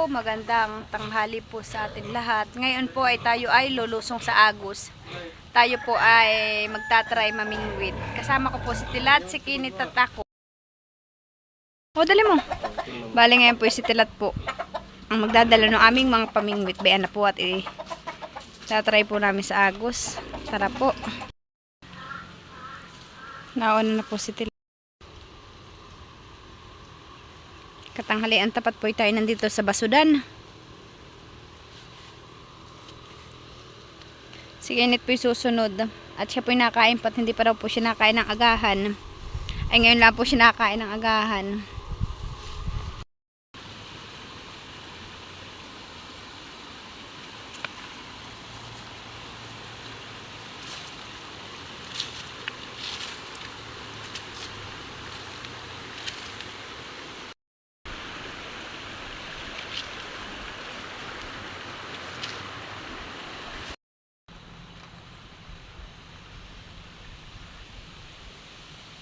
Magandang tanghali po sa atin lahat. Ngayon po ay tayo ay lulusong sa Agus. Tayo po ay magtatry mamingwit. Kasama ko po si Tilat, si Kinit at ako. O, dali mo. Bale ngayon po si Tilat po ang magdadala ng aming mga pamingwit. Bayan na po at tatry po namin sa Agus. Tara po. Nauna na po si Tilat. Katanghalian tapat po tayo nandito sa Basudan. Si Kinit po susunod. At siya po nakain pat hindi pa daw po siya nakain ng agahan. Ay ngayon lang po siya nakain ng agahan.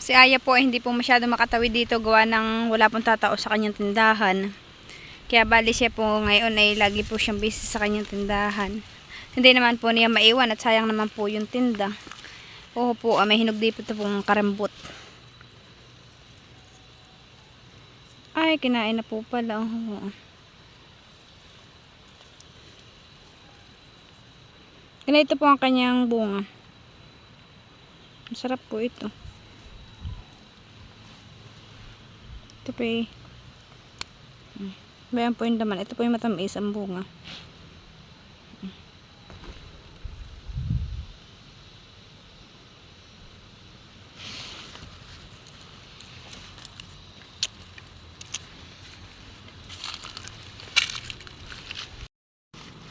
Si Aya po ay hindi po masyado makatawid dito gawa ng wala pong tatao sa kanyang tindahan. Kaya bali siya po ngayon ay lagi po siyang busy sa kanyang tindahan. Hindi naman po niya maiwan at sayang naman po yung tinda. Oo po, may hinugdi po ito pong karambot. Ay, kinain na po pala. Oo. Ganito po ang kanyang bunga. Masarap po ito. Ito po eh. Bayan po yung laman. Ito po yung matamis ang bunga.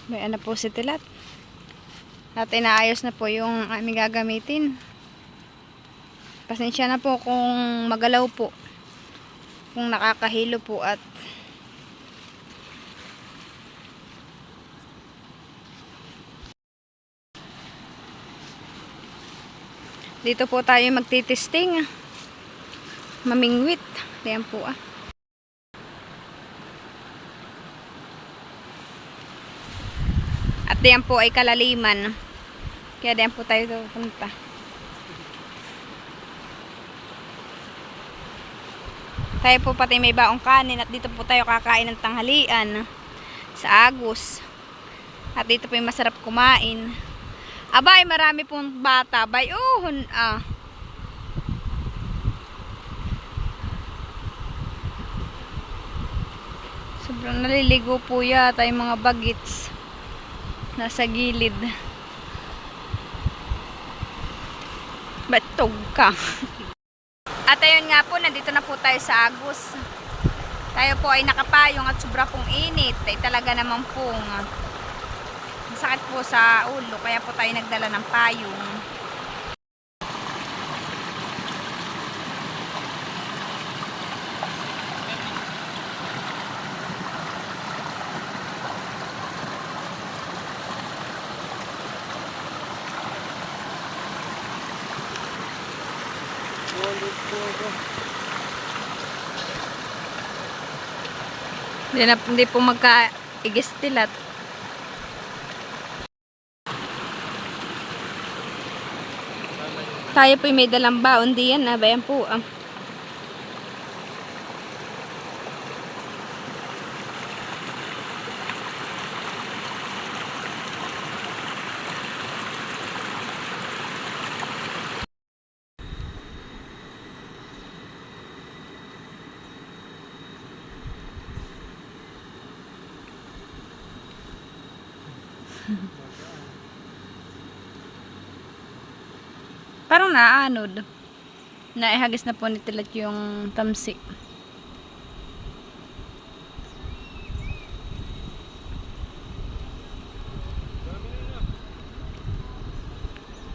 Bayan na po si Tilat. At inaayos na po yung aming gagamitin. Pasensya na po kung magalaw po. Kung nakakahilo po at dito po tayo magtitesting mamingwit. Ayan po ah. At diyan po ay kalaliman. Kaya diyan po tayo pupunta. Tayo po pati may baong kanin at dito po tayo kakain ng tanghalian sa Agus. At dito po yung masarap kumain. Abay, marami pong bata. Abay, sobrang naliligo po yata yung mga bagets. Nasa gilid. Batog ka. At ayun nga po, nandito na po tayo sa Agus. Tayo po ay nakapayong at sobra pong init. Ay talaga naman pong masakit po sa ulo. Kaya po tayo nagdala ng payong. Hindi po magka-igistilat. Tayo po may dalang baon diyan na bayan po ah. Parang naaanod. Naihagis na po ni Tilat yung tamsi.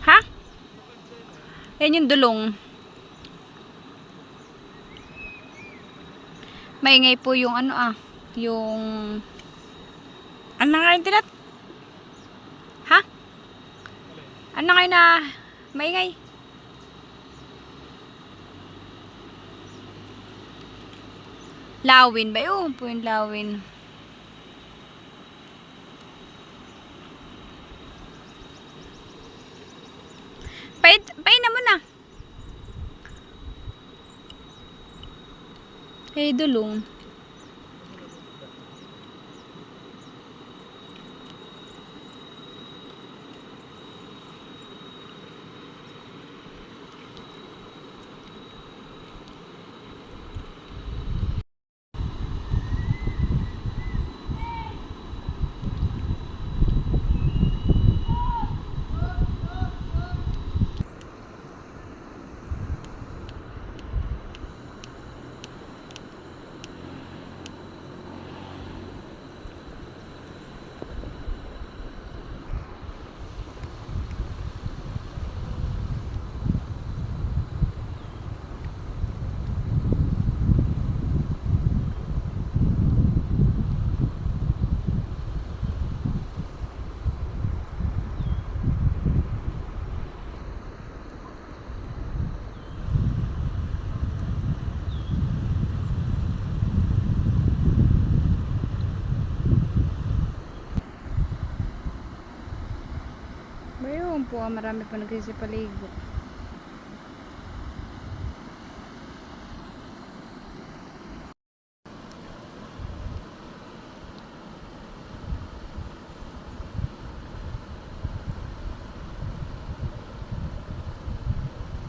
Ha? Yan yung dulong. Maingay po yung yung ano nga yung Tilat? Ha? Ano nga na Maingay. Lawin ba yun? Po yung lawin. Pain na mo na. Hey, dulong. Ayun po, marami po nagsisipaligo.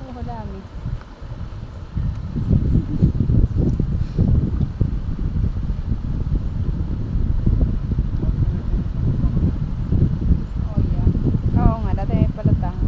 Oh, dami. Oh, yeah. Oo nga, dati may palatang.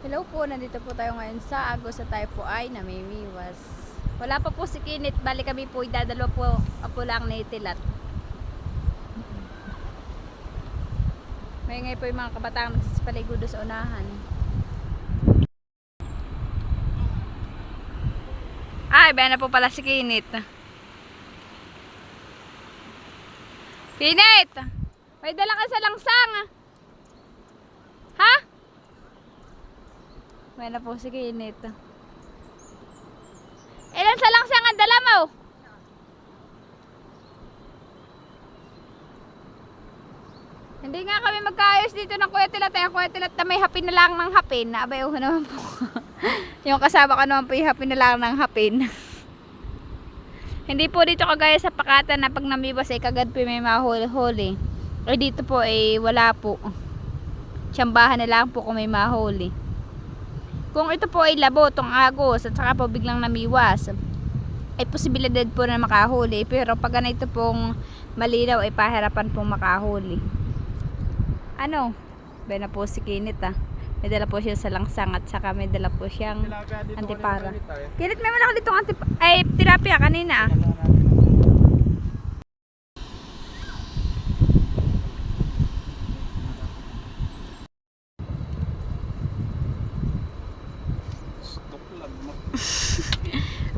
Hello po, nandito po tayo ngayon sa Agos sa tayo po ay namimiwas. Wala pa po si Kinit, bali kami po idadalo po ako lang ni Tilat. May ngay po yung mga kabataan nagsisipaligo doon sa unahan. Ay, ba na po pala si Kinit. Kinit! May dala ka sa langsang. Ha? May na po si Kinit. Ilan sa langsang ang dala mo? Hindi nga kami magkaayos dito ng Kuya Tilat. Ang Kuya Tilat na may hapin na lang ng hapin. Abay, naman po. Yung kasama ko naman po yung hapin na lang ng hapin. Hindi po dito kagaya sa Pakatan na pag namibas ay kagad po may mahuli. Ay dito po ay wala po. Tsambahan na lang po kung may mahuli. Kung ito po ay labo, tong Agos, at saka po biglang namiwas, ay posibilidad po na makahuli. Pero pag ganito pong malinaw ay pahirapan pong makahuli. Ano? Ba na po si Kinit May dala po siya sa langsang at saka may dala po siyang antipara. Kinit, may malaki ditong ay tilapia kanina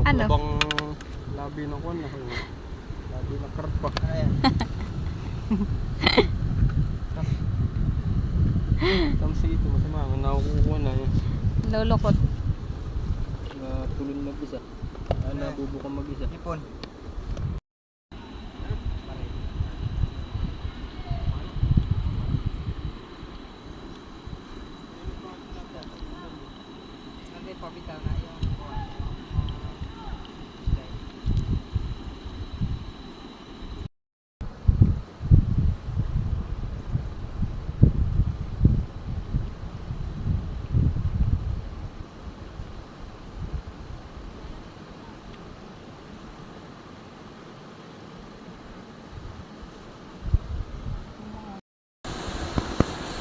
Ano? Bang labi ng kwan na. Labi ng karpa. Ayan. Tamsi ito masama. Nakukuha na yun. Lulukot. Natulong mag-isa. Nabubukan mag-isa. Ipon. Nanti pabitaw na yung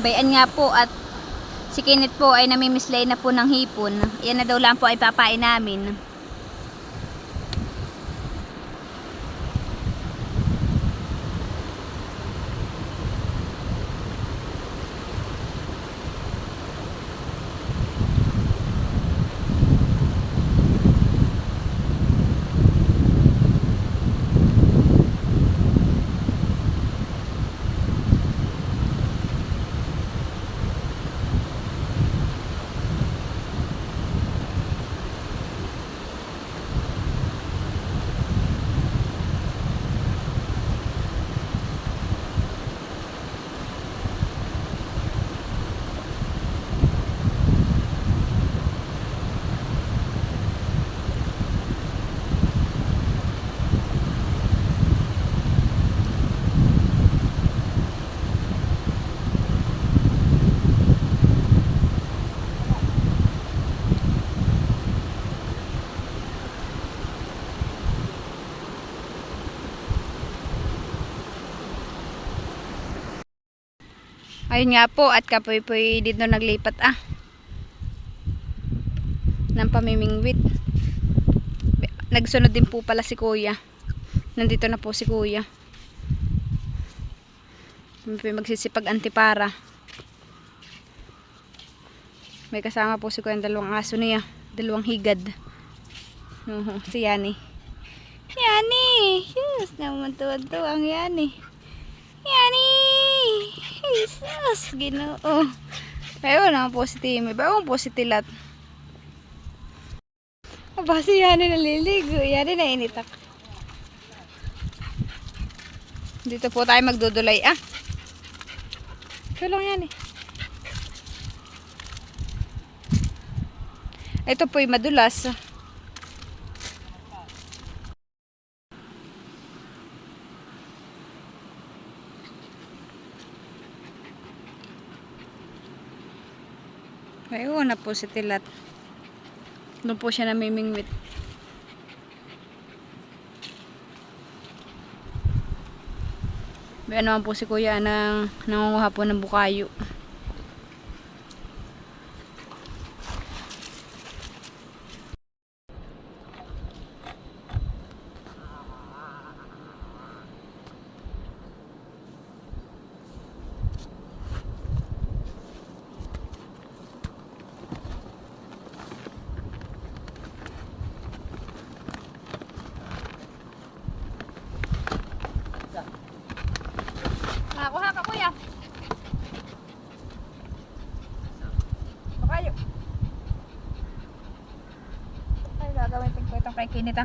Bayan nga po at si Kinit po ay namimislay na po ng hipon. Yan na daw lang po ay papain namin. Ayun nga po, at kapoy-poy dito naglipat ng pamimingwit. Nagsunod din po pala si kuya. Nandito na po si kuya. Magsisipag antipara. May kasama po si kuya, dalawang aso niya. Dalawang higad. Si Yani. Yani! Yes, naman tuwa-tuwa ang Yani. Yani! Jesus! Ginoo. Ayun naman po si Timmy. Bayong po si Tilat. Aba, si Yani naliligo. Yani nainitak. Dito po tayo magdudulay Tulong yan Ito po'y madulas. Ayun na po si Tilat. Doon po siya namimingwit. Bayan naman po si kuya nangunguha po ng bukayo. Kuha ka kuya. Bukayo. Ay, gagamitin ko itong kay Kinita.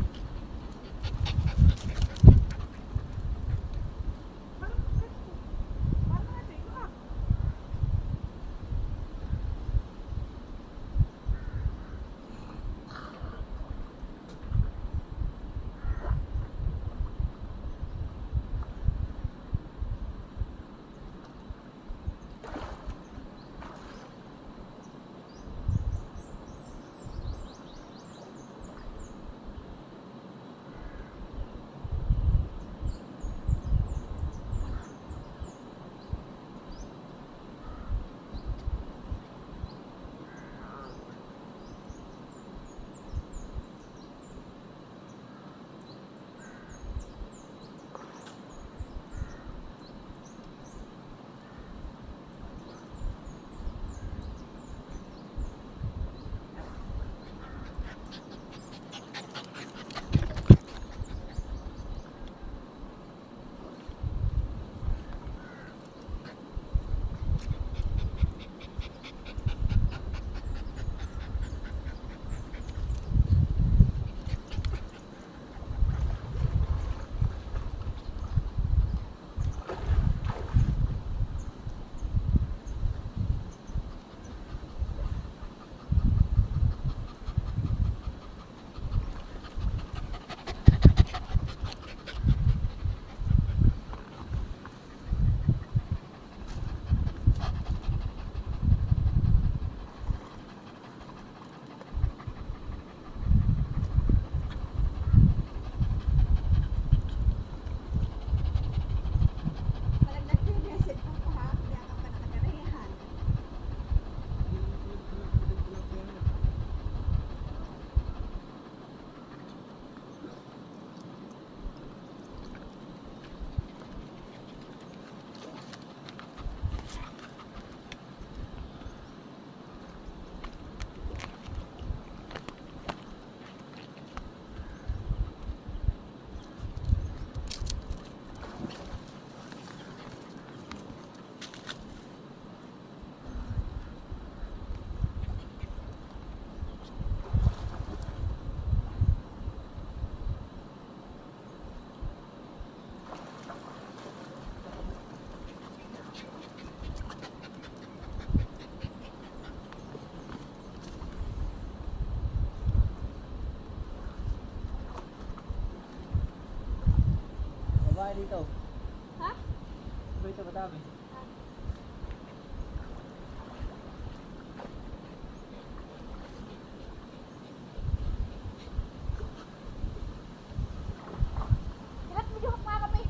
Babae dito. Ha? Dito madami. Tilat, medyo mga kami.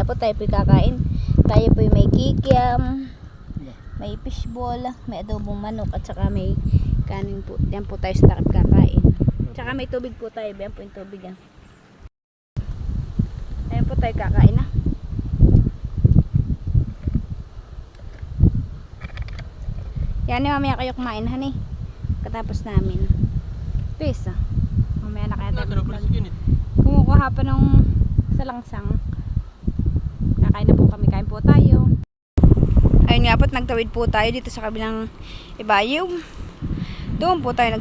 po tayo po kakain. Tayo po may kikiam, may fishball, may adobong manok at saka may kanin po. Yan po tayo sa takip kakain. Tsaka may tubig po tayo. Yan po yung tubig yan. Ayan po tayo kakain na. Yan ni mamaya kayo kumain honey. Katapos namin. Peace. Mamaya na kaya tayo mag- kumukuha pa ng salangsang. Kakain na po kami. Kain po tayo. Ayun nga po, nagtawid po tayo dito sa kabilang ibayaw. Doon po tayo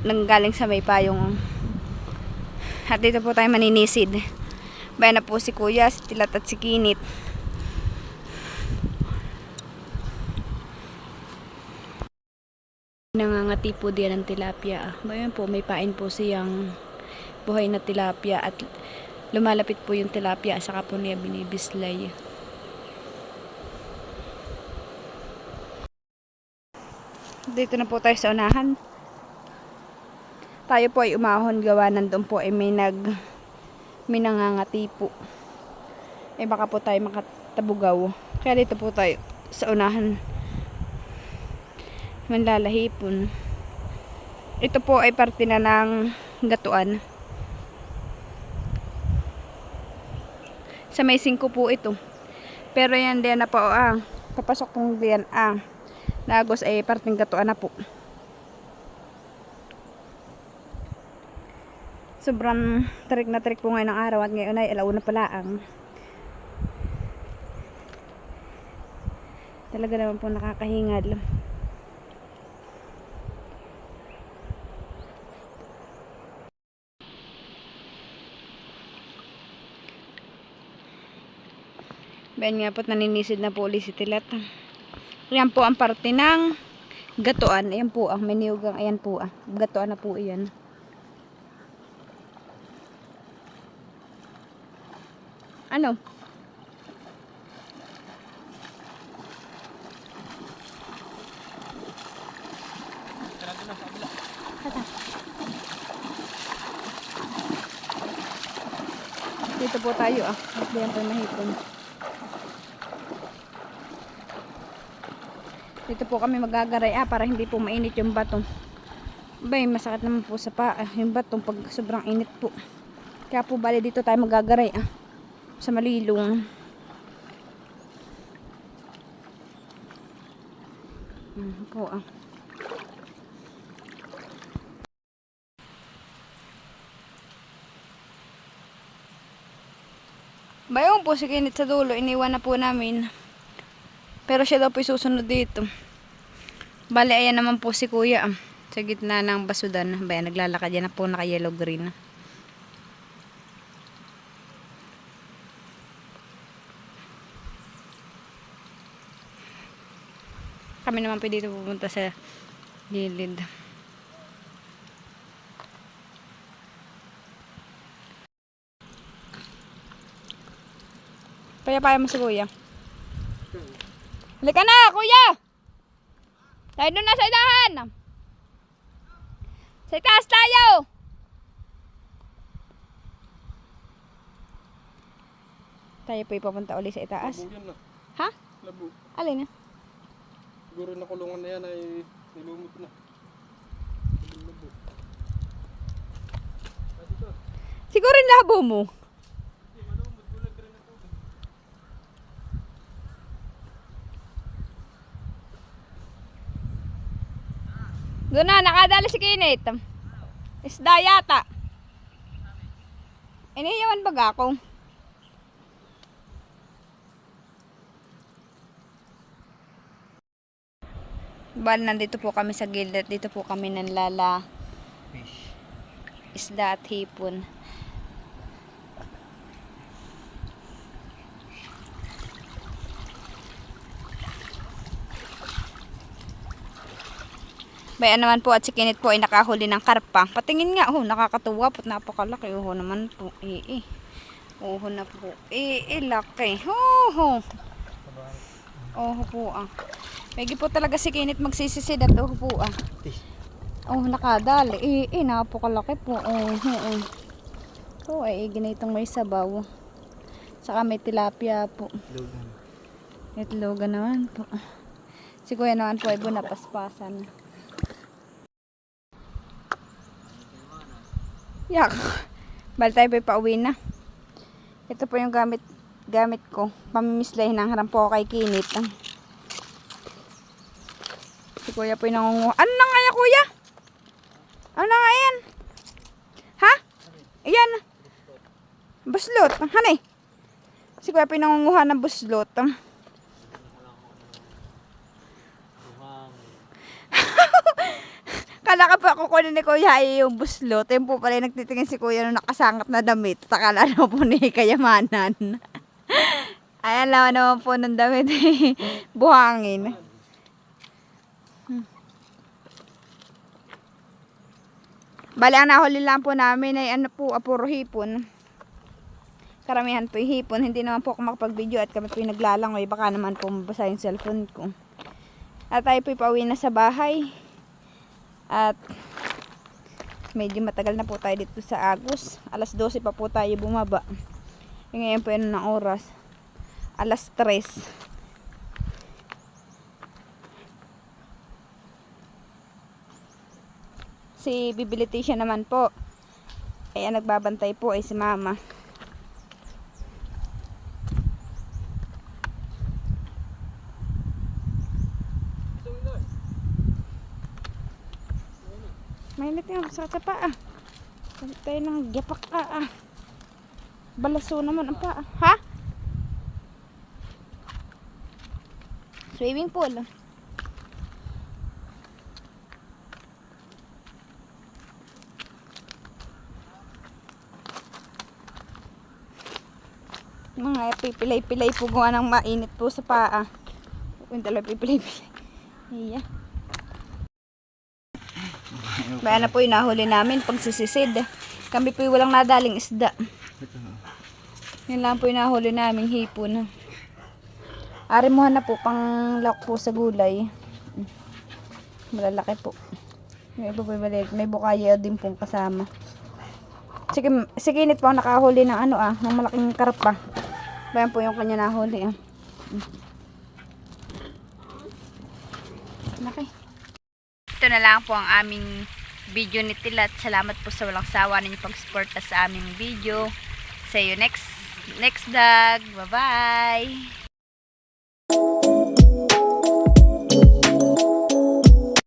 nanggaling sa may payong. At dito po tayo maninisid. Bayan na po si Kuya, si Tilat at si Kinit. Nangangati po diyan ng tilapia. Bayan po, may pain po siyang buhay na tilapia at lumalapit po yung tilapia saka po niya binibislay. Dito na po tayo sa unahan. Tayo po ay umahon gawa nandun po ay may nangangati po. Eh baka po tayo makatabugaw. Kaya dito po tayo sa unahan. Manlalahipon. Ito po ay parte na ng gatuan. Sa may 5 po ito. Pero yan din na po papasok pong diyan Lagos ay parting gatuan na po. Sobrang tarik na tarik po ngayon ng araw at ngayon ay alauna pala talaga naman po nakakahingal. Bayan nga po't naninisid na po ulit si Tilat. Ayan po ang parte ng gatuan. Ayan po ang meniugang. Ayan po gatuan na po iyan. Ano? Kata. Dito po tayo Diyan po mahipon. Dito po kami magagaray para hindi po mainit yung bato. Bay, masakit naman po sa paa yung batong pag sobrang init po. Kaya po bali dito tayo magagaray sa malilong. Po Bayon po si Kinit sa dulo, iniwan na po namin. Pero siya daw po susunod dito. Bali, ayan naman po si Kuya sa gitna ng basudan. Bayan, naglalakad yan na po naka yellow green. Kami naman po dito pupunta sa gilid. Paya-paya mo si Kuya. Halika na, Kuya! Tayo doon na sa idahan. Sa itaas tayo! Tayo po ipapunta ulit sa itaas. Labo yan na. Ha? Labo. Alin na? Siguro na kulungan na yan ay nilumot na. Labo. Siguro yung labo mo. Doon na, nakadali si Kinit. Isda yata. Iniyawan baga ako. Bali, nandito po kami sa gilid. Dito po kami nanlala Fish. isda at hipon. Bayan naman po at si Kinit po ay nakahuli ng karpa. Patingin nga, nakakatuwa po, napakalaki. Naman po, na po. Laki. Po Pwede po talaga si Kinit magsisisid at po nakadali. Napakalaki po. Ay ginitong may sabaw. Saka may tilapia po. Itlogan naman po. Si kuya naman po ay bunapaspasan. Yak. Bali tayo po pauwi na. Ito po yung gamit ko. Pamimislahin ng harap po kay Kinit. Si kuya po yung nangunguha. Ano na nga yan, kuya? Ano na nga yan? Ha? Ayan. Buslot. Hanay. Si kuya po yung nangunguha ng buslot. Kala ka pa kukunin ni kuya ay yung buslot. Yung po pala nagtitingin si kuya nung nakasangat na damit. Takala naman po ni kayamanan. Ayan lang naman po ng damit. Buhangin. Bali, ang nahuli lang po namin ay ano po, puro hipon. Karamihan po yung hipon. Hindi naman po ako makapag-video at kami po yung naglalangoy. Baka naman po mabasa yung cellphone ko. At tayo po pauwi na sa bahay. At medyo matagal na po tayo dito sa Agus. Alas 12 pa po tayo bumaba. Yung ngayon po yun ng oras. Alas 3. Si Bibilitisha naman po. Ay nagbabantay po ay si Mama. Mainit nga sa paa. Balik tayo ng gapak Balaso naman ang paa. Ha? Swimming pool. Mga pipilay-pilay po gawa ng mainit po sa paa. Yung talaga pipilay-pilay. Iya. Bayan na po yung nahuli namin pag sisisid. Kami po yung walang nadaling isda. Yan lang po yung nahuli namin hipon. Arimuhan na po pang lock po sa gulay. Malalaki po. Yung iba po yung maliit. May bukaya din pong kasama. Si Kinit po nakahuli ng ng malaking karpa. Bayan po yung kanya nahuli Laki. Ito na lang po ang aming video ni Tilat. Salamat po sa walang sawa ninyo pag-suporta sa aming video. See you next vlog. Bye-bye!